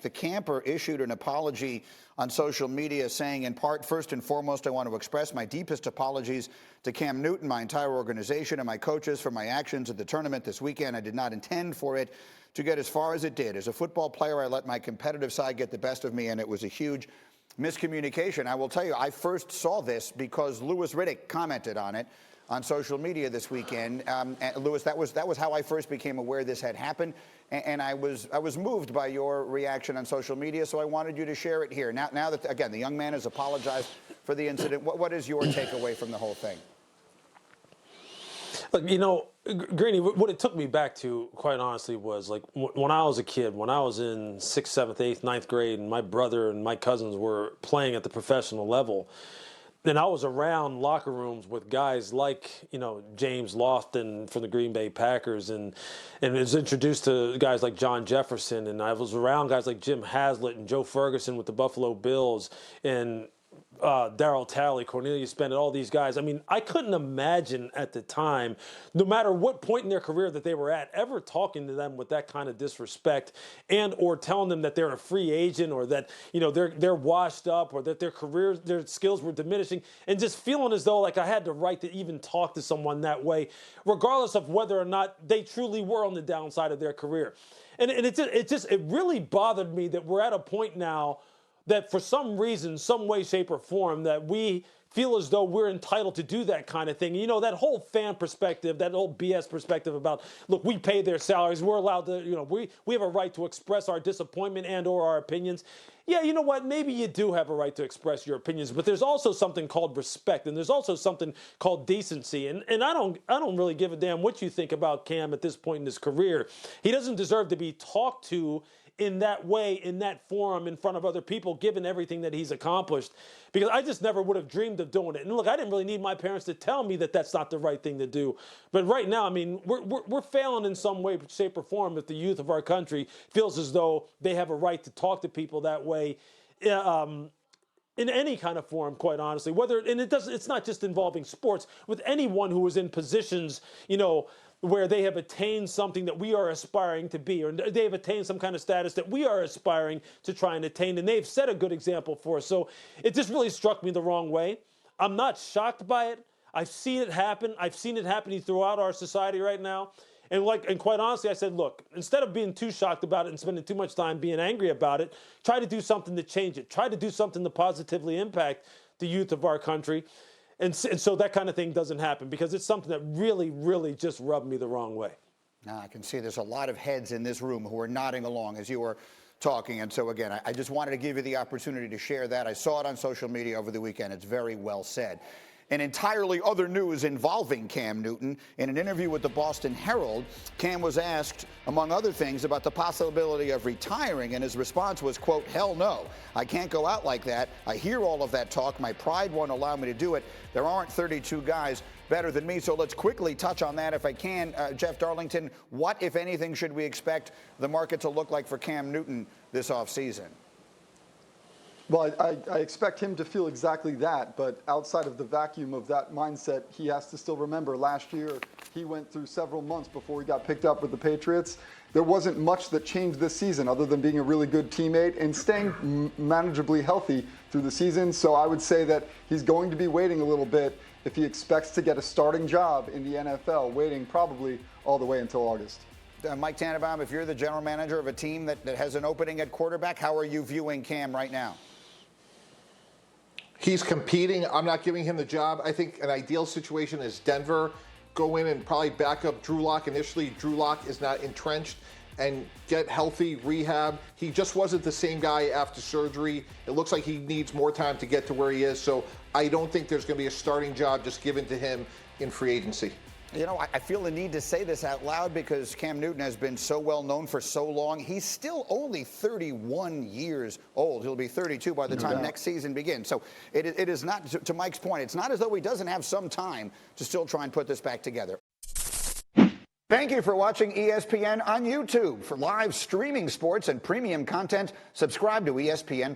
The camper issued an apology on social media saying, in part, first and foremost, I want to express my deepest apologies to Cam Newton, my entire organization, and my coaches for my actions at the tournament this weekend. I did not intend for it to get as far as it did. As a football player, I let my competitive side get the best of me, and it was a huge miscommunication. I will tell you, I first saw this because Riddick commented on it on social media this weekend. And Louis, that was how I first became aware this had happened. And I was moved by your reaction on social media, so I wanted you to share it here. Now that, again, the young man has apologized for the incident, what is your takeaway from the whole thing? Look, you know, Greeny, what it took me back to, quite honestly, was like when I was a kid, when I was in 6th, 7th, 8th, 9th grade, and my brother and my cousins were playing at the professional level. And I was around locker rooms with guys like, you know, James Lofton from the Green Bay Packers, and was introduced to guys like John Jefferson, and I was around guys like Jim Haslett and Joe Ferguson with the Buffalo Bills, and Darryl Talley, Cornelius Bennett, all these guys. I mean, I couldn't imagine at the time, no matter what point in their career that they were at, ever talking to them with that kind of disrespect, and or telling them that they're a free agent, or that, you know, they're washed up, or that their careers, their skills were diminishing, and just feeling as though like I had the right to even talk to someone that way, regardless of whether or not they truly were on the downside of their career. And it really bothered me that we're at a point now that for some reason, some way, shape, or form, that we feel as though we're entitled to do that kind of thing. You know, that whole fan perspective, that whole BS perspective about, look, we pay their salaries, we're allowed to, you know, we have a right to express our disappointment and or our opinions. Yeah, you know what, maybe you do have a right to express your opinions, but there's also something called respect, and there's also something called decency. And I don't really give a damn what you think about Cam at this point in his career. He doesn't deserve to be talked to in that way, in that forum, in front of other people, given everything that he's accomplished, because I just never would have dreamed of doing it. And look, I didn't really need my parents to tell me that that's not the right thing to do. But right now, I mean, we're failing in some way, shape, or form if the youth of our country feels as though they have a right to talk to people that way. In any kind of form, quite honestly, it's not just involving sports, with anyone who is in positions, you know, where they have attained something that we are aspiring to be, or they have attained some kind of status that we are aspiring to try and attain, and they've set a good example for us. So it just really struck me the wrong way. I'm not shocked by it. I've seen it happen. I've seen it happening throughout our society right now. And quite honestly, I said, look, instead of being too shocked about it and spending too much time being angry about it, try to do something to change it. Try to do something to positively impact the youth of our country. And so that kind of thing doesn't happen, because it's something that really, really just rubbed me the wrong way. Now, I can see there's a lot of heads in this room who are nodding along as you were talking. And so, again, I just wanted to give you the opportunity to share that. I saw it on social media over the weekend. It's very well said. In entirely other news involving Cam Newton, in an interview with the Boston Herald, Cam was asked, among other things, about the possibility of retiring, and his response was, quote, "Hell no. I can't go out like that. I hear all of that talk. My pride won't allow me to do it. There aren't 32 guys better than me." So let's quickly touch on that if I can. Jeff Darlington, what, if anything, should we expect the market to look like for Cam Newton this offseason? Well, I expect him to feel exactly that, but outside of the vacuum of that mindset, he has to still remember last year he went through several months before he got picked up with the Patriots. There wasn't much that changed this season other than being a really good teammate and staying manageably healthy through the season. So I would say that he's going to be waiting a little bit if he expects to get a starting job in the NFL, waiting probably all the way until August. Mike Tannenbaum, if you're the general manager of a team that has an opening at quarterback, how are you viewing Cam right now? He's competing. I'm not giving him the job. I think an ideal situation is Denver. Go in and probably back up Drew Lock initially. Drew Lock is not entrenched, and get healthy, rehab. He just wasn't the same guy after surgery. It looks like he needs more time to get to where he is. So I don't think there's going to be a starting job just given to him in free agency. You know, I feel the need to say this out loud because Cam Newton has been so well known for so long. He's still only 31 years old. He'll be 32 by the time next season begins. So it is not, to Mike's point, it's not as though he doesn't have some time to still try and put this back together. Thank you for watching ESPN on YouTube. For live streaming sports and premium content, subscribe to ESPN+.